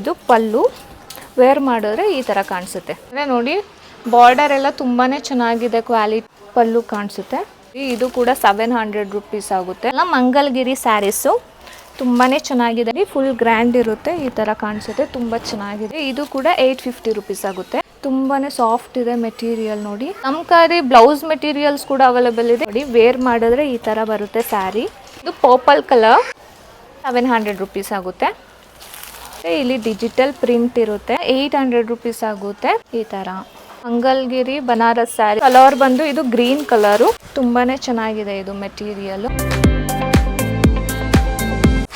ಇದು ಪಲ್ಲು, ವೇರ್ ಮಾಡಿದ್ರೆ ಈ ಥರ ಕಾಣಿಸುತ್ತೆ. ಅಂದರೆ ನೋಡಿ ಬಾರ್ಡರ್ ಎಲ್ಲ ತುಂಬಾ ಚೆನ್ನಾಗಿದೆ, ಕ್ವಾಲಿಟಿ ಪಲ್ಲು ಕಾಣಿಸುತ್ತೆ. ಇದು ಕೂಡ 700 ರೂಪೀಸ್ ಆಗುತ್ತೆ. ಎಲ್ಲ ಮಂಗಲ್ಗಿರಿ ಸ್ಯಾರೀಸು ತುಂಬಾ ಚೆನ್ನಾಗಿದೆ, ಫುಲ್ ಗ್ರ್ಯಾಂಡ್ ಇರುತ್ತೆ, ಈ ಥರ ಕಾಣಿಸುತ್ತೆ, ತುಂಬ ಚೆನ್ನಾಗಿದೆ. ಇದು ಕೂಡ 850 ರೂಪೀಸ್ ಆಗುತ್ತೆ. ತುಂಬಾ ಸಾಫ್ಟ್ ಇದೆ ಮೆಟೀರಿಯಲ್ ನೋಡಿ. ನಮ್ಕಾರಿ ಬ್ಲೌಸ್ ಮೆಟೀರಿಯಲ್ಸ್ ಕೂಡ ಅವೈಲೇಬಲ್ ಇದೆ ನೋಡಿ. ವೇರ್ ಮಾಡಿದ್ರೆ ಈ ಥರ ಬರುತ್ತೆ ಸ್ಯಾರಿ. ಇದು ಪರ್ಪಲ್ ಕಲರ್ 700 ರೂಪೀಸ್ ಆಗುತ್ತೆ. ಇಲ್ಲಿ ಡಿಜಿಟಲ್ ಪ್ರಿಂಟ್ ಇರುತ್ತೆ, 800 ರೂಪೀಸ್ ಆಗುತ್ತೆ. ಈ ಥರ ಮಂಗಲ್ಗಿರಿ ಬನಾರಸ್ ಸ್ಯಾರಿ. ಕಲರ್ ಬಂದು ಇದು ಗ್ರೀನ್ ಕಲರು, ತುಂಬಾ ಚೆನ್ನಾಗಿದೆ ಇದು material.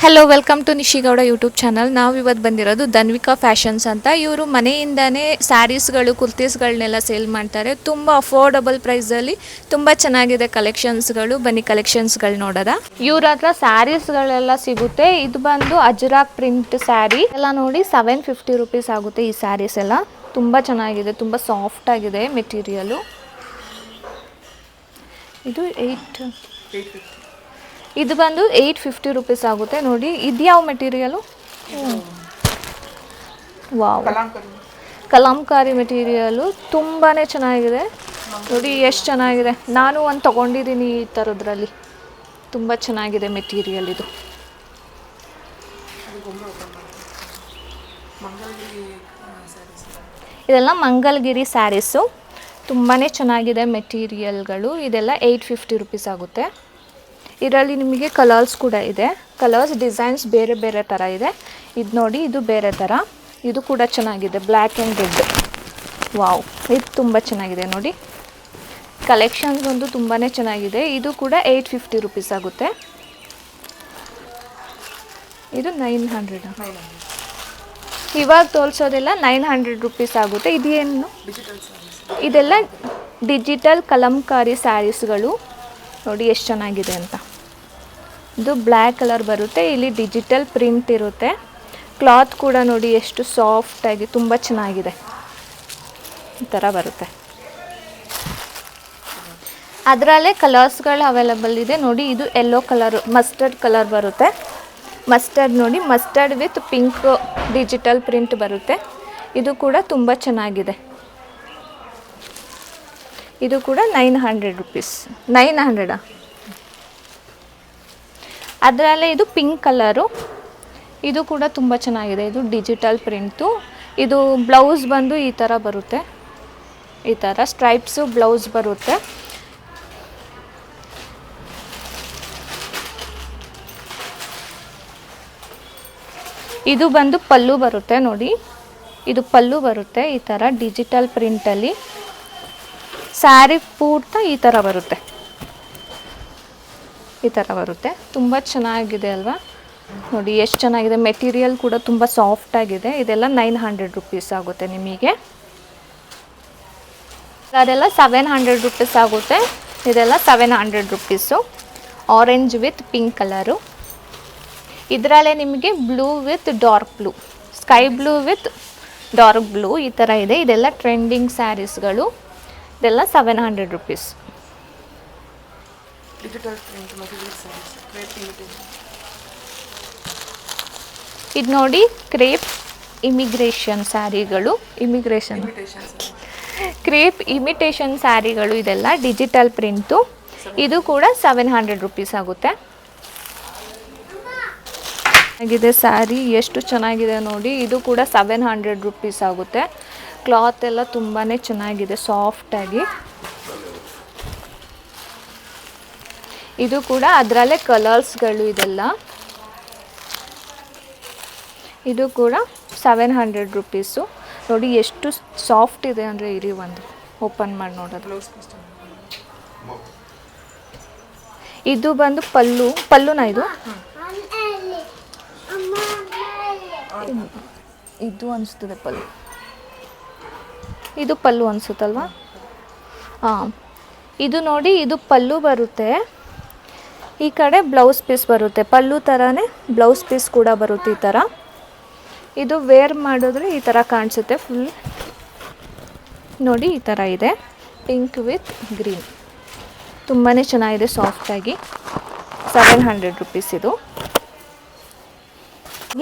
Hello, welcome to Nishi Gowda YouTube channel. ನಾವು ಇವತ್ತು ಬಂದಿರೋದು ಧನ್ವಿಕಾ ಫ್ಯಾಷನ್ಸ್ ಅಂತ. ಇವರು ಮನೆಯಿಂದನೇ ಸ್ಯಾರೀಸ್ಗಳು, ಕುರ್ತೀಸ್ಗಳನ್ನೆಲ್ಲ ಸೇಲ್ ಮಾಡ್ತಾರೆ. ತುಂಬ ಅಫೋರ್ಡಬಲ್ ಪ್ರೈಸಲ್ಲಿ ತುಂಬ ಚೆನ್ನಾಗಿದೆ ಕಲೆಕ್ಷನ್ಸ್ಗಳು. ಬನ್ನಿ ಕಲೆಕ್ಷನ್ಸ್ಗಳು ನೋಡೋದ. ಇವ್ರ ಹತ್ರ ಸ್ಯಾರೀಸ್ಗಳೆಲ್ಲ ಸಿಗುತ್ತೆ. ಇದು ಬಂದು ಅಜ್ರಾಕ್ ಪ್ರಿಂಟ್ ಸ್ಯಾರಿ ಎಲ್ಲ ನೋಡಿ 750 ರೂಪೀಸ್ ಆಗುತ್ತೆ. ಈ ಸ್ಯಾರೀಸ್ ಎಲ್ಲ ತುಂಬ ಚೆನ್ನಾಗಿದೆ, ತುಂಬ ಸಾಫ್ಟ್ ಆಗಿದೆ ಮೆಟೀರಿಯಲು. ಇದು ಇದು ಬಂದು 850 ರೂಪೀಸ್ ಆಗುತ್ತೆ ನೋಡಿ. ಇದು ಯಾವ ಮೆಟೀರಿಯಲು? ವಾವ್, ಕಲಾಂಕಾರಿ ಮೆಟೀರಿಯಲು, ತುಂಬಾ ಚೆನ್ನಾಗಿದೆ ನೋಡಿ, ಎಷ್ಟು ಚೆನ್ನಾಗಿದೆ. ನಾನು ಒಂದು ತೊಗೊಂಡಿದ್ದೀನಿ ಈ ಥರದ್ರಲ್ಲಿ, ತುಂಬ ಚೆನ್ನಾಗಿದೆ ಮೆಟೀರಿಯಲ್ ಇದು. ಇದೆಲ್ಲ ಮಂಗಲ್ಗಿರಿ ಸ್ಯಾರೀಸು, ತುಂಬಾ ಚೆನ್ನಾಗಿದೆ ಮೆಟೀರಿಯಲ್ಗಳು. ಇದೆಲ್ಲ 850 ರೂಪೀಸ್ ಆಗುತ್ತೆ. ಇದರಲ್ಲಿ ನಿಮಗೆ ಕಲರ್ಸ್ ಕೂಡ ಇದೆ. ಕಲರ್ಸ್ ಡಿಸೈನ್ಸ್ ಬೇರೆ ಬೇರೆ ಥರ ಇದೆ. ಇದು ನೋಡಿ, ಇದು ಬೇರೆ ಥರ, ಇದು ಕೂಡ ಚೆನ್ನಾಗಿದೆ, ಬ್ಲ್ಯಾಕ್ ಆ್ಯಂಡ್ ರೆಡ್. ವಾವ್, ಇದು ತುಂಬ ಚೆನ್ನಾಗಿದೆ ನೋಡಿ. ಕಲೆಕ್ಷನ್ಸ್ ಒಂದು ತುಂಬಾ ಚೆನ್ನಾಗಿದೆ. ಇದು ಕೂಡ 850 ರೂಪೀಸ್ ಆಗುತ್ತೆ. ಇದು 900. ಇವಾಗ ತೋರಿಸೋದೆಲ್ಲ 900 ರೂಪೀಸ್ ಆಗುತ್ತೆ. ಇದೇನು? ಇದೆಲ್ಲ ಡಿಜಿಟಲ್ ಕಲಂಕಾರಿ ಸ್ಯಾರೀಸ್ಗಳು ನೋಡಿ, ಎಷ್ಟು ಚೆನ್ನಾಗಿದೆ ಅಂತ. ಇದು ಬ್ಲ್ಯಾಕ್ ಕಲರ್ ಬರುತ್ತೆ, ಇಲ್ಲಿ ಡಿಜಿಟಲ್ ಪ್ರಿಂಟ್ ಇರುತ್ತೆ. ಕ್ಲಾತ್ ಕೂಡ ನೋಡಿ ಎಷ್ಟು ಸಾಫ್ಟಾಗಿ, ತುಂಬ ಚೆನ್ನಾಗಿದೆ, ಈ ಥರ ಬರುತ್ತೆ. ಅದರಲ್ಲೇ ಕಲರ್ಸ್ಗಳು ಅವೈಲೇಬಲ್ ಇದೆ ನೋಡಿ. ಇದು ಯೆಲ್ಲೋ ಕಲರು, ಮಸ್ಟರ್ಡ್ ಕಲರ್ ಬರುತ್ತೆ. ಮಸ್ಟರ್ಡ್ ನೋಡಿ, mustard with pink digital print ಬರುತ್ತೆ. ಇದು ಕೂಡ ತುಂಬ ಚೆನ್ನಾಗಿದೆ. ಇದು ಕೂಡ 900 ರೂಪೀಸ್. 900. ಅದರಲ್ಲೇ ಇದು ಪಿಂಕ್ ಕಲರು, ಇದು ಕೂಡ ತುಂಬ ಚೆನ್ನಾಗಿದೆ. ಇದು ಡಿಜಿಟಲ್ ಪ್ರಿಂಟು. ಇದು ಬ್ಲೌಸ್ ಬಂದು ಈ ಥರ ಬರುತ್ತೆ, ಈ ಥರ ಸ್ಟ್ರೈಪ್ಸು ಬ್ಲೌಸ್ ಬರುತ್ತೆ. ಇದು ಬಂದು ಪಲ್ಲು ಬರುತ್ತೆ ನೋಡಿ, ಇದು ಪಲ್ಲು ಬರುತ್ತೆ ಈ ಥರ ಡಿಜಿಟಲ್ ಪ್ರಿಂಟಲ್ಲಿ. ಸ್ಯಾರಿ ಪೂರ್ತ ಈ ಥರ ಬರುತ್ತೆ, ಈ ಥರ ಬರುತ್ತೆ. ತುಂಬ ಚೆನ್ನಾಗಿದೆ ಅಲ್ವಾ ನೋಡಿ, ಎಷ್ಟು ಚೆನ್ನಾಗಿದೆ. ಮೆಟೀರಿಯಲ್ ಕೂಡ ತುಂಬ ಸಾಫ್ಟ್ ಆಗಿದೆ. ಇದೆಲ್ಲ 900 ರೂಪೀಸ್ ಆಗುತ್ತೆ ನಿಮಗೆ. ಅದೆಲ್ಲ 700 ರೂಪೀಸ್ ಆಗುತ್ತೆ. ಇದೆಲ್ಲ 700 rupees. Orange with pink colour. ಇದರಲ್ಲೇ ನಿಮಗೆ blue with dark blue, sky blue with dark blue ಈ ಥರ ಇದೆ. ಇದೆಲ್ಲ ಟ್ರೆಂಡಿಂಗ್ ಸ್ಯಾರೀಸ್ಗಳು. ಇದೆಲ್ಲ 700 ರೂಪೀಸ್. ಇದು ನೋಡಿ, ಕ್ರೇಪ್ ಇಮಿಗ್ರೇಷನ್ ಸ್ಯಾರಿಗಳು, ಕ್ರೇಪ್ ಇಮಿಟೇಷನ್ ಸ್ಯಾರಿಗಳು. ಇದೆಲ್ಲ ಡಿಜಿಟಲ್ ಪ್ರಿಂಟು. ಇದು ಕೂಡ 700 ರೂಪೀಸ್ ಆಗುತ್ತೆ. ಆಗಿದೆ ಸ್ಯಾರಿ, ಎಷ್ಟು ಚೆನ್ನಾಗಿದೆ ನೋಡಿ. ಇದು ಕೂಡ 700 ರೂಪೀಸ್ ಆಗುತ್ತೆ. ಕ್ಲಾತ್ ಎಲ್ಲ ತುಂಬಾ ಚೆನ್ನಾಗಿದೆ, ಸಾಫ್ಟಾಗಿ. ಇದು ಕೂಡ ಅದರಲ್ಲೇ ಕಲರ್ಸ್ಗಳು ಇದೆಲ್ಲ. ಇದು ಕೂಡ 700 ರೂಪೀಸು ನೋಡಿ, ಎಷ್ಟು ಸಾಫ್ಟ್ ಇದೆ ಅಂದರೆ. ಇರಿ ಒಂದು ಓಪನ್ ಮಾಡಿ ನೋಡೋದು. ಇದು ಬಂದು ಪಲ್ಲುನ ಇದು ಅನಿಸ್ತದೆ ಪಲ್ಲು. ಇದು ಪಲ್ಲು ಅನಿಸುತ್ತಲ್ವಾ? ಹಾಂ, ಇದು ನೋಡಿ, ಇದು ಪಲ್ಲು ಬರುತ್ತೆ. ಈ ಕಡೆ ಬ್ಲೌಸ್ ಪೀಸ್ ಬರುತ್ತೆ, ಪಲ್ಲು ಥರನೇ ಬ್ಲೌಸ್ ಪೀಸ್ ಕೂಡ ಬರುತ್ತೆ ಈ ಥರ. ಇದು ವೇರ್ ಮಾಡಿದ್ರೆ ಈ ಥರ ಕಾಣಿಸುತ್ತೆ ಫುಲ್ ನೋಡಿ, ಈ ಥರ ಇದೆ. ಪಿಂಕ್ ವಿತ್ ಗ್ರೀನ್, ತುಂಬಾ ಚೆನ್ನಾಗಿದೆ, ಸಾಫ್ಟಾಗಿ. 700 ರೂಪೀಸ್ ಇದು.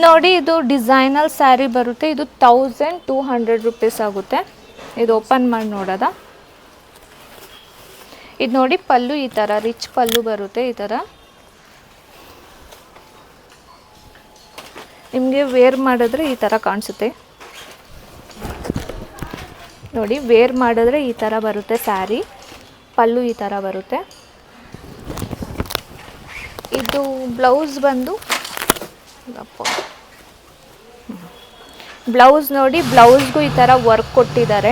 ನೋಡಿ ಇದು ಡಿಸೈನರ್ ಸ್ಯಾರಿ ಬರುತ್ತೆ. ಇದು 1200 ರುಪೀಸ್ ಆಗುತ್ತೆ. ಇದು ಓಪನ್ ಮಾಡಿ ನೋಡೋದಾ. ಇದು ನೋಡಿ ಪಲ್ಲು ಈ ಥರ ರಿಚ್ ಪಲ್ಲು ಬರುತ್ತೆ. ಈ ಥರ ನಿಮಗೆ ವೇರ್ ಮಾಡಿದ್ರೆ ಈ ಥರ ಕಾಣಿಸುತ್ತೆ ನೋಡಿ. ವೇರ್ ಮಾಡಿದ್ರೆ ಈ ಥರ ಬರುತ್ತೆ ಸ್ಯಾರಿ. ಪಲ್ಲು ಈ ಥರ ಬರುತ್ತೆ. ಇದು ಬ್ಲೌಸ್ ಬಂದು ಬ್ಲೌಸ್ ನೋಡಿ, ಬ್ಲೌಸ್ಗೂ ಈ ಥರ ವರ್ಕ್ ಕೊಟ್ಟಿದ್ದಾರೆ.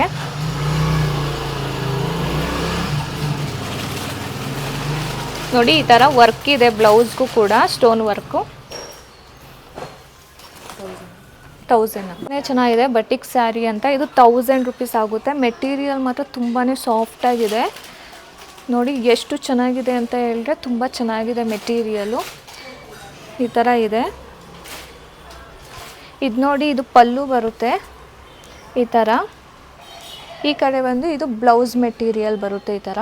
ನೋಡಿ ಈ ಥರ ವರ್ಕ್ ಇದೆ ಬ್ಲೌಸ್ಗೂ ಕೂಡ, ಸ್ಟೋನ್ ವರ್ಕು. 1000 ಚೆನ್ನಾಗಿದೆ. ಬಟಿಕ್ ಸ್ಯಾರಿ ಅಂತ. ಇದು 1000 ರುಪೀಸ್ ಆಗುತ್ತೆ. ಮೆಟೀರಿಯಲ್ ಮಾತ್ರ ತುಂಬಾ ಸಾಫ್ಟಾಗಿದೆ ನೋಡಿ. ಎಷ್ಟು ಚೆನ್ನಾಗಿದೆ ಅಂತ ಹೇಳಿದ್ರೆ ತುಂಬ ಚೆನ್ನಾಗಿದೆ ಮೆಟೀರಿಯಲು. ಈ ಥರ ಇದೆ. ಇದು ನೋಡಿ, ಇದು ಪಲ್ಲು ಬರುತ್ತೆ ಈ ಥರ. ಈ ಕಡೆ ಬಂದು ಇದು ಬ್ಲೌಸ್ ಮೆಟೀರಿಯಲ್ ಬರುತ್ತೆ ಈ ಥರ.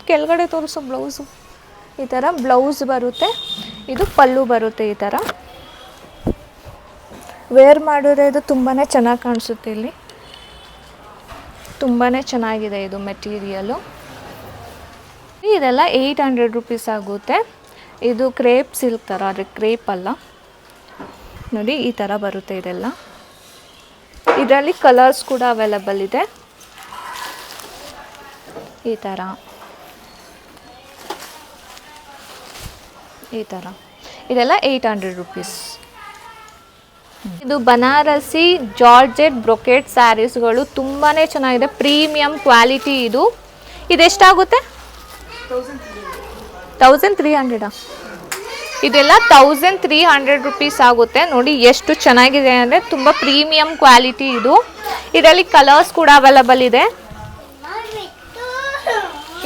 ಕೆಳಗಡೆ ತೋರಿಸೋ ಬ್ಲೌಸು ಈ ಥರ ಬ್ಲೌಸ್ ಬರುತ್ತೆ. ಇದು ಪಲ್ಲು ಬರುತ್ತೆ ಈ ಥರ. ವೇರ್ ಮಾಡಿದ್ರೆ ಇದು ತುಂಬಾ ಚೆನ್ನಾಗಿ ಕಾಣಿಸುತ್ತೆ. ಇಲ್ಲಿ ತುಂಬಾ ಚೆನ್ನಾಗಿದೆ ಇದು ಮೆಟೀರಿಯಲು. ಇದೆಲ್ಲ 800 ರುಪೀಸ್ ಆಗುತ್ತೆ. ಇದು ಕ್ರೇಪ್ ಸಿಲ್ಕ್ ಥರ, ಆದರೆ ಕ್ರೇಪ್ ಅಲ್ಲ ನೋಡಿ. ಈ ಥರ ಬರುತ್ತೆ ಇದೆಲ್ಲ. ಇದರಲ್ಲಿ ಕಲರ್ಸ್ ಕೂಡ ಅವೈಲಬಲ್ ಇದೆ ಈ ಥರ. ಈ ಥರ ಇದೆಲ್ಲ 800 ರುಪೀಸ್. ಇದು ಬನಾರಸಿ ಜಾರ್ಜೆಟ್ ಬ್ರೊಕೆಟ್ ಸ್ಯಾರೀಸ್ಗಳು ತುಂಬಾ ಚೆನ್ನಾಗಿದೆ. ಪ್ರೀಮಿಯಂ ಕ್ವಾಲಿಟಿ ಇದು. ಇದೆಷ್ಟಾಗುತ್ತೆ? 1300. ಇದೆಲ್ಲ 1300 ರುಪೀಸ್ ಆಗುತ್ತೆ ನೋಡಿ. ಎಷ್ಟು ಚೆನ್ನಾಗಿದೆ ಅಂದರೆ ತುಂಬ ಪ್ರೀಮಿಯಂ ಕ್ವಾಲಿಟಿ ಇದು. ಇದರಲ್ಲಿ ಕಲರ್ಸ್ ಕೂಡ ಅವೈಲಬಲ್ ಇದೆ.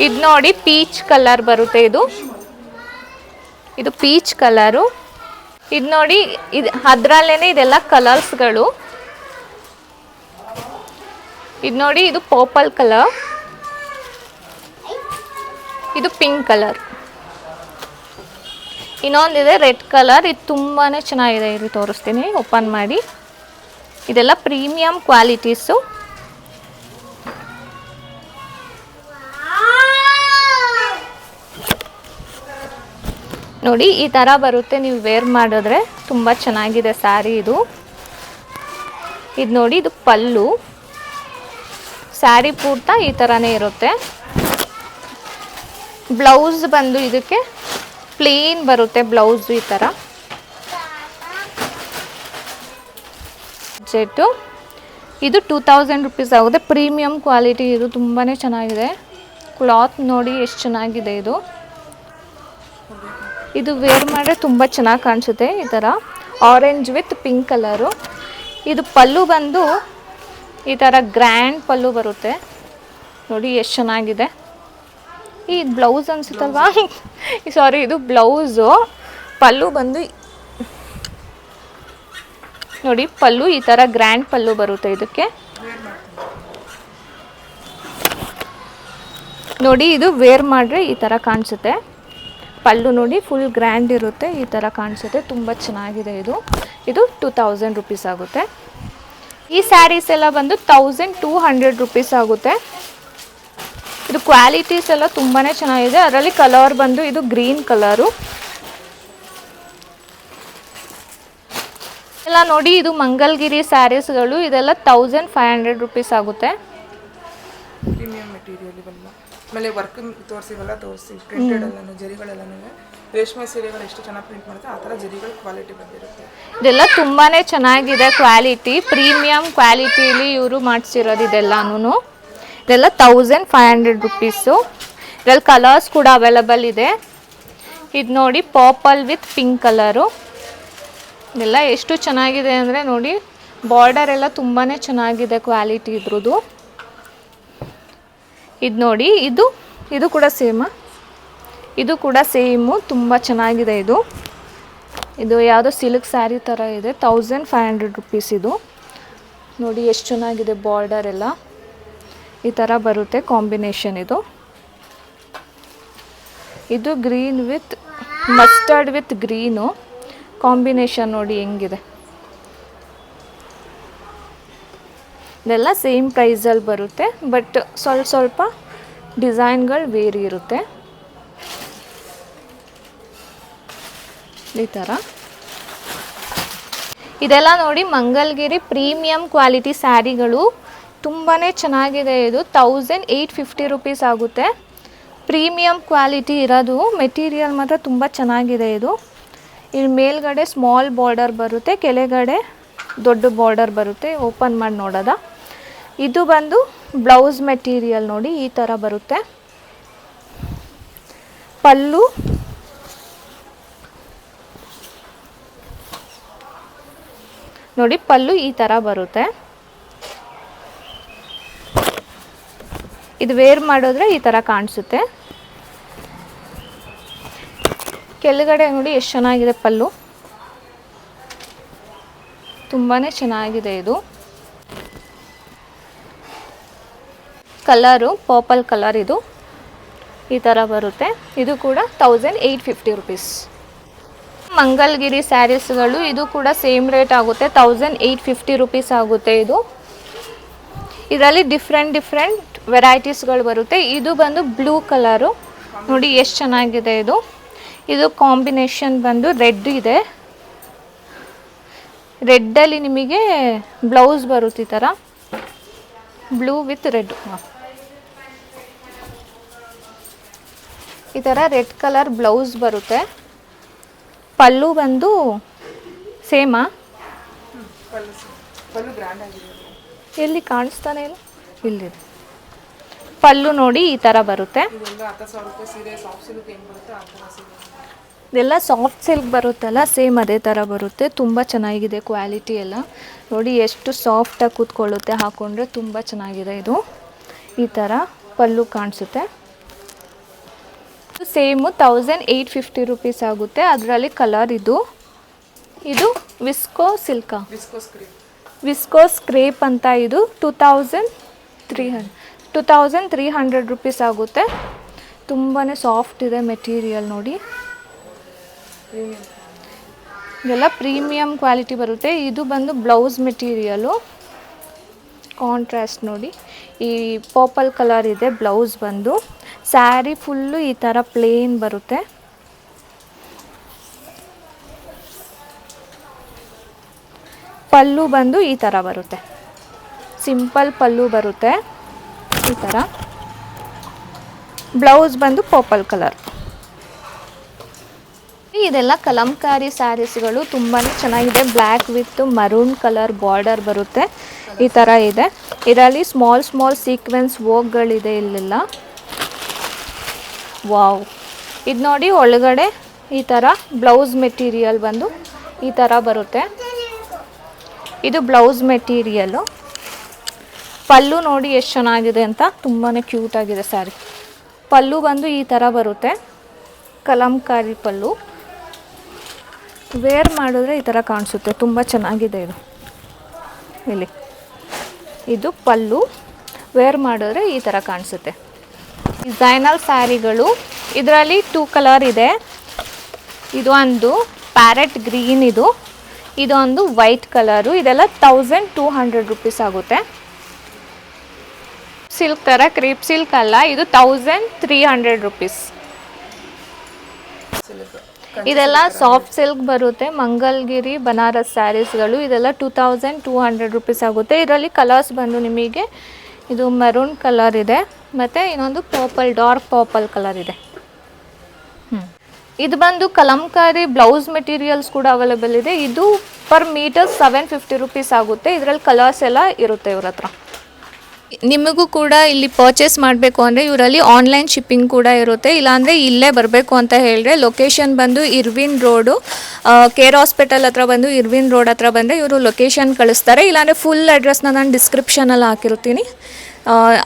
ಇದು ನೋಡಿ ಪೀಚ್ ಕಲರ್ ಬರುತ್ತೆ. ಇದು ಪೀಚ್ ಕಲರು. ಇದು ನೋಡಿ, ಇದು ಅದರಲ್ಲೇ ಇದೆಲ್ಲ ಕಲರ್ಸ್ಗಳು. ಇದು ನೋಡಿ, ಇದು ಪರ್ಪಲ್ ಕಲರ್, ಇದು ಪಿಂಕ್ ಕಲರ್, ಇನ್ನೊಂದಿದೆ ರೆಡ್ ಕಲರ್. ಇದು ತುಂಬಾ ಚೆನ್ನಾಗಿದೆ. ಇದು ತೋರಿಸ್ತೀನಿ ಓಪನ್ ಮಾಡಿ. ಇದೆಲ್ಲ ಪ್ರೀಮಿಯಂ ಕ್ವಾಲಿಟೀಸು. ನೋಡಿ ಈ ಥರ ಬರುತ್ತೆ. ನೀವು ವೇರ್ ಮಾಡಿದ್ರೆ ತುಂಬ ಚೆನ್ನಾಗಿದೆ ಸ್ಯಾರಿ ಇದು. ಇದು ನೋಡಿ, ಇದು ಪಲ್ಲು. ಸ್ಯಾರಿ ಪೂರ್ತಿ ಈ ಥರನೇ ಇರುತ್ತೆ. ಬ್ಲೌಸ್ ಬಂದು ಇದಕ್ಕೆ ಪ್ಲೇನ್ ಬರುತ್ತೆ ಬ್ಲೌಸು ಈ ಥರ. ಜೆಟ್ಟು ಇದು 2000 ರುಪೀಸ್ ಆಗುತ್ತೆ. ಪ್ರೀಮಿಯಂ ಕ್ವಾಲಿಟಿ ಇದು. ತುಂಬಾ ಚೆನ್ನಾಗಿದೆ. ಕ್ಲಾತ್ ನೋಡಿ ಎಷ್ಟು ಚೆನ್ನಾಗಿದೆ ಇದು. ಇದು ವೇರ್ ಮಾಡಿದ್ರೆ ತುಂಬ ಚೆನ್ನಾಗಿ ಕಾಣಿಸುತ್ತೆ ಈ ಥರ. Orange with pink colour. ಇದು ಪಲ್ಲು ಬಂದು ಈ ಥರ ಗ್ರ್ಯಾಂಡ್ ಪಲ್ಲು ಬರುತ್ತೆ ನೋಡಿ. ಎಷ್ಟು ಚೆನ್ನಾಗಿದೆ. ಈ ಬ್ಲೌಸ್ ಅನಿಸುತ್ತಲ್ವಾ, ಸಾರಿ ಇದು ಬ್ಲೌಸು. ಪಲ್ಲು ಬಂದು ನೋಡಿ, ಪಲ್ಲು ಈ ಥರ ಗ್ರ್ಯಾಂಡ್ ಪಲ್ಲು ಬರುತ್ತೆ ಇದಕ್ಕೆ ನೋಡಿ. ಇದು ವೇರ್ ಮಾಡಿದ್ರೆ ಈ ಥರ ಕಾಣಿಸುತ್ತೆ. ಪಲ್ಲು ನೋಡಿ ಫುಲ್ ಗ್ರ್ಯಾಂಡ್ ಇರುತ್ತೆ. ಈ ಥರ ಕಾಣಿಸುತ್ತೆ. ತುಂಬ ಚೆನ್ನಾಗಿದೆ ಇದು. ಇದು 2000 ರುಪೀಸ್ ಆಗುತ್ತೆ. ಈ ಸ್ಯಾರೀಸ್ ಎಲ್ಲ ಬಂದು 1200 ರುಪೀಸ್ ಆಗುತ್ತೆ. ಇದು ಕ್ವಾಲಿಟೀಸ್ ಎಲ್ಲ ತುಂಬಾ ಚೆನ್ನಾಗಿದೆ. ಅದರಲ್ಲಿ ಕಲರ್ ಬಂದು ಇದು ಗ್ರೀನ್ ಕಲರು ಎಲ್ಲ ನೋಡಿ. ಇದು ಮಂಗಲ್ಗಿರಿ ಸ್ಯಾರೀಸ್ಗಳು. ಇದೆಲ್ಲ 1500 ರುಪೀಸ್ ಆಗುತ್ತೆ. ಪ್ರೀಮಿಯಂ ಮೆಟೀರಿಯಲ್ ಇವೆಲ್ಲ. ಆಮೇಲೆ ವರ್ಕ್ ತೋರಿಸಿವೆಲ್ಲ ತೋರಿಸಿ ಪ್ರಿಂಟೆಡ್ ಜರಿಗಳೆಲ್ಲನೂ ರೇಷ್ಮೆ ಸೀರೆಗಳು ಎಷ್ಟು ಚೆನ್ನಾಗಿ ಪ್ರಿಂಟ್ ಮಾಡುತ್ತೆ ಆ ಥರ ಜರಿಗಳ ಕ್ವಾಲಿಟಿ ಬಂದಿರುತ್ತೆ. ಇದೆಲ್ಲ ತುಂಬಾ ಚೆನ್ನಾಗಿದೆ ಕ್ವಾಲಿಟಿ. ಪ್ರೀಮಿಯಂ ಕ್ವಾಲಿಟಿಲಿ ಇವರು ಮಾಡಿಸಿರೋದು ಇದೆಲ್ಲನೂ. ಇದೆಲ್ಲ 1500 ರುಪೀಸು. ಇದರಲ್ಲಿ ಕಲರ್ಸ್ ಕೂಡ ಅವೈಲಬಲ್ ಇದೆ. ಇದು ನೋಡಿ ಪರ್ಪಲ್ ವಿತ್ ಪಿಂಕ್ ಕಲರು. ಇದೆಲ್ಲ ಎಷ್ಟು ಚೆನ್ನಾಗಿದೆ ಅಂದರೆ ನೋಡಿ, ಬಾರ್ಡರ್ ಎಲ್ಲ ತುಂಬಾ ಚೆನ್ನಾಗಿದೆ ಕ್ವಾಲಿಟಿ ಇದ್ರದ್ದು. ಇದು ನೋಡಿ, ಇದು ಕೂಡ ಸೇಮಾ. ಇದು ಕೂಡ ಸೇಮು. ತುಂಬ ಚೆನ್ನಾಗಿದೆ ಇದು. ಇದು ಯಾವುದೋ ಸಿಲ್ಕ್ ಸ್ಯಾರಿ ಥರ ಇದೆ. 1500 ರುಪೀಸ್ ಇದು. ನೋಡಿ ಎಷ್ಟು ಚೆನ್ನಾಗಿದೆ. ಬಾರ್ಡರ್ ಎಲ್ಲ ಈ ಥರ ಬರುತ್ತೆ ಕಾಂಬಿನೇಷನ್ ಇದು. ಇದು green with mustard with green. Combination ನೋಡಿ ಹೆಂಗಿದೆ. ಇದೆಲ್ಲ ಸೇಮ್ ಪ್ರೈಸಲ್ಲಿ ಬರುತ್ತೆ, ಬಟ್ ಸ್ವಲ್ಪ ಡಿಸೈನ್ಗಳು ವೇರಿ ಇರುತ್ತೆ. ಈ ಥರ ಇದೆಲ್ಲ ನೋಡಿ ಮಂಗಲ್ಗಿರಿ ಪ್ರೀಮಿಯಂ ಕ್ವಾಲಿಟಿ ಸ್ಯಾರಿಗಳು. ತುಂಬಾ ಚೆನ್ನಾಗಿದೆ. ಇದು 1850 ರುಪೀಸ್ ಆಗುತ್ತೆ. ಪ್ರೀಮಿಯಂ ಕ್ವಾಲಿಟಿ ಇರೋದು, ಮೆಟೀರಿಯಲ್ ಮಾತ್ರ ತುಂಬ ಚೆನ್ನಾಗಿದೆ. ಇದು ಇಲ್ಲಿ ಮೇಲ್ಗಡೆ ಸ್ಮಾಲ್ ಬಾರ್ಡರ್ ಬರುತ್ತೆ, ಕೆಳಗಡೆ ದೊಡ್ಡ ಬಾರ್ಡರ್ ಬರುತ್ತೆ. ಓಪನ್ ಮಾಡಿ ನೋಡೋದ. ಇದು ಬಂದು ಬ್ಲೌಸ್ ಮೆಟೀರಿಯಲ್ ನೋಡಿ ಈ ಥರ ಬರುತ್ತೆ. ಪಲ್ಲು ನೋಡಿ, ಪಲ್ಲು ಈ ಥರ ಬರುತ್ತೆ. ಇದು ವೇರ್ ಮಾಡಿದ್ರೆ ಈ ಥರ ಕಾಣಿಸುತ್ತೆ. ಕೆಳಗಡೆ ನೋಡಿ ಎಷ್ಟು ಚೆನ್ನಾಗಿದೆ ಪಲ್ಲು, ತುಂಬಾ ಚೆನ್ನಾಗಿದೆ. ಇದು ಕಲರು ಪರ್ಪಲ್ ಕಲರ್, ಇದು ಈ ಥರ ಬರುತ್ತೆ. ಇದು ಕೂಡ 1850 ರುಪೀಸ್. ಮಂಗಲ್ಗಿರಿ ಸ್ಯಾರೀಸ್ಗಳು ಇದು ಕೂಡ ಸೇಮ್ ರೇಟ್ ಆಗುತ್ತೆ, 1850 ರುಪೀಸ್ ಆಗುತ್ತೆ. ಇದರಲ್ಲಿ ಡಿಫ್ರೆಂಟ್ ವೆರೈಟೀಸ್ಗಳು ಬರುತ್ತೆ. ಇದು ಬಂದು ಬ್ಲೂ ಕಲರು ನೋಡಿ ಎಷ್ಟು ಚೆನ್ನಾಗಿದೆ. ಇದು ಕಾಂಬಿನೇಷನ್ ಬಂದು ರೆಡ್ ಇದೆ. ರೆಡ್ಡಲ್ಲಿ ನಿಮಗೆ ಬ್ಲೌಸ್ ಬರುತ್ತೆ ಈ ಥರ, ಬ್ಲೂ ವಿತ್ ರೆಡ್. ಈ ಥರ ರೆಡ್ ಕಲರ್ ಬ್ಲೌಸ್ ಬರುತ್ತೆ. ಪಲ್ಲು ಬಂದು ಸೇಮಾ, ಪಲ್ಲು ಗ್ರ್ಯಾಂಡ್ ಆಗಿದೆ. ಎಲ್ಲಿ ಕಾಣಿಸ್ತಾನೆ ಇಲ್ಲ, ಇಲ್ಲಿದೆ ಪಲ್ಲು ನೋಡಿ ಈ ಥರ ಬರುತ್ತೆ. ಇದೆಲ್ಲ ಸಾಫ್ಟ್ ಸಿಲ್ಕ್ ಬರುತ್ತಲ್ಲ, ಸೇಮ್ ಅದೇ ಥರ ಬರುತ್ತೆ. ತುಂಬ ಚೆನ್ನಾಗಿದೆ ಕ್ವಾಲಿಟಿ ಎಲ್ಲ ನೋಡಿ, ಎಷ್ಟು ಸಾಫ್ಟಾಗಿ ಕೂತ್ಕೊಳ್ಳುತ್ತೆ, ಹಾಕೊಂಡ್ರೆ ತುಂಬ ಚೆನ್ನಾಗಿದೆ. ಇದು ಈ ಥರ ಪಲ್ಲು ಕಾಣಿಸುತ್ತೆ. ಸೇಮು 1850 ರುಪೀಸ್ ಆಗುತ್ತೆ. ಅದರಲ್ಲಿ ಕಲರ್ ಇದು ವಿಸ್ಕೋ ಸಿಲ್ಕಾ, ವಿಸ್ಕೋ ಸ್ಕ್ರೇಪ್ ಅಂತ. ಇದು 2300 ರುಪೀಸ್ ಆಗುತ್ತೆ. ತುಂಬಾ ಸಾಫ್ಟ್ ಇದೆ ಮೆಟೀರಿಯಲ್ ನೋಡಿ. ಇದೆಲ್ಲ ಪ್ರೀಮಿಯಂ ಕ್ವಾಲಿಟಿ ಬರುತ್ತೆ. ಇದು ಬಂದು ಬ್ಲೌಸ್ ಮೆಟೀರಿಯಲು, ಕಾಂಟ್ರಾಸ್ಟ್ ನೋಡಿ. ಈ ಪರ್ಪಲ್ ಕಲರ್ ಇದೆ ಬ್ಲೌಸ್ ಬಂದು. ಸ್ಯಾರಿ ಫುಲ್ಲು ಈ ಥರ ಪ್ಲೇನ್ ಬರುತ್ತೆ. ಪಲ್ಲು ಬಂದು ಈ ಥರ ಬರುತ್ತೆ, ಸಿಂಪಲ್ ಪಲ್ಲು ಬರುತ್ತೆ ಈ ಥರ. ಬ್ಲೌಸ್ ಬಂದು ಪರ್ಪಲ್ ಕಲರ್. ಇದೆಲ್ಲ ಕಲಂಕಾರಿ ಸ್ಯಾರೀಸ್ಗಳು ತುಂಬಾ ಚೆನ್ನಾಗಿದೆ. Black with maroon colour border ಬರುತ್ತೆ ಈ ಥರ ಇದೆ. ಇದರಲ್ಲಿ ಸ್ಮಾಲ್ ಸೀಕ್ವೆನ್ಸ್ ವರ್ಕ್ಗಳಿದೆ ಇಲ್ಲೆಲ್ಲ. ವಾವ್, ಇದು ನೋಡಿ ಒಳಗಡೆ ಈ ಥರ ಬ್ಲೌಸ್ ಮೆಟೀರಿಯಲ್ ಬಂದು ಈ ಥರ ಬರುತ್ತೆ. ಇದು ಬ್ಲೌಸ್ ಮೆಟೀರಿಯಲ್ಲು. ಪಲ್ಲು ನೋಡಿ ಎಷ್ಟು ಚೆನ್ನಾಗಿದೆ ಅಂತ, ತುಂಬಾ ಕ್ಯೂಟ್ ಆಗಿದೆ ಸ್ಯಾರಿ. ಪಲ್ಲು ಬಂದು ಈ ಥರ ಬರುತ್ತೆ, ಕಲಂಕಾರಿ ಪಲ್ಲು. ವೇರ್ ಮಾಡಿದ್ರೆ ಈ ಥರ ಕಾಣಿಸುತ್ತೆ, ತುಂಬ ಚೆನ್ನಾಗಿದೆ ಇದು. ಇಲ್ಲಿ ಇದು ಪಲ್ಲು, ವೇರ್ ಮಾಡಿದ್ರೆ ಈ ಥರ ಕಾಣಿಸುತ್ತೆ. ಡಿಸೈನರ್ ಸ್ಯಾರಿಗಳು ಇದರಲ್ಲಿ 2 ಕಲರ್ ಇದೆ. ಇದು ಒಂದು ಪ್ಯಾರೆಟ್ ಗ್ರೀನ್, ಇದೊಂದು ವೈಟ್ ಕಲರು. ಇದೆಲ್ಲ 1200 ರುಪೀಸ್ ಆಗುತ್ತೆ. ಸಿಲ್ಕ್ ಥರ, ಕ್ರೇಪ್ ಸಿಲ್ಕ್ ಅಲ್ಲ, ಇದು 1300 ರುಪೀಸ್. ಇದೆಲ್ಲ ಸಾಫ್ಟ್ ಸಿಲ್ಕ್ ಬರುತ್ತೆ. ಮಂಗಲ್ಗಿರಿ ಬನಾರಸ್ ಸ್ಯಾರೀಸ್ಗಳು ಇದೆಲ್ಲ 2200 ರುಪೀಸ್ ಆಗುತ್ತೆ. ಇದರಲ್ಲಿ ಕಲರ್ಸ್ ಬಂದು ನಿಮಗೆ ಇದು ಮೆರೂನ್ ಕಲರ್ ಇದೆ, ಮತ್ತು ಇನ್ನೊಂದು ಪರ್ಪಲ್, ಡಾರ್ಕ್ ಪರ್ಪಲ್ ಕಲರ್ ಇದೆ. ಇದು ಬಂದು ಕಲಂಕಾರಿ ಬ್ಲೌಸ್ ಮೆಟೀರಿಯಲ್ಸ್ ಕೂಡ ಅವೈಲೇಬಲ್ ಇದೆ. ಇದು ಪರ್ ಮೀಟರ್ 750 ರುಪೀಸ್ ಆಗುತ್ತೆ. ಇದರಲ್ಲಿ ಕಲರ್ಸ್ ಎಲ್ಲ ಇರುತ್ತೆ ಇವ್ರ ಹತ್ರ. ನಿಮಗೂ ಕೂಡ ಇಲ್ಲಿ ಪರ್ಚೇಸ್ ಮಾಡಬೇಕು ಅಂದರೆ ಇವರಲ್ಲಿ ಆನ್ಲೈನ್ ಶಿಪ್ಪಿಂಗ್ ಕೂಡ ಇರುತ್ತೆ. ಇಲ್ಲಾಂದರೆ ಇಲ್ಲೇ ಬರಬೇಕು ಅಂತ ಹೇಳಿದ್ರೆ ಲೊಕೇಶನ್ ಬಂದು ಇರ್ವಿನ್ ರೋಡು, ಕೇರ್ ಹಾಸ್ಪಿಟಲ್ ಹತ್ರ ಬಂದು ಇರ್ವಿನ್ ರೋಡ್ ಹತ್ರ ಬಂದರೆ ಇವರು ಲೊಕೇಶನ್ ಕಳಿಸ್ತಾರೆ. ಇಲ್ಲಾಂದರೆ ಫುಲ್ ಅಡ್ರೆಸ್ನ ನಾನು ಡಿಸ್ಕ್ರಿಪ್ಷನಲ್ಲಿ ಹಾಕಿರ್ತೀನಿ.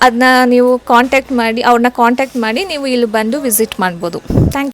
ಅದನ್ನ ನೀವು ಅವ್ರನ್ನ ಕಾಂಟ್ಯಾಕ್ಟ್ ಮಾಡಿ ನೀವು ಇಲ್ಲಿ ಬಂದು ವಿಸಿಟ್ ಮಾಡ್ಬೋದು. Thank you.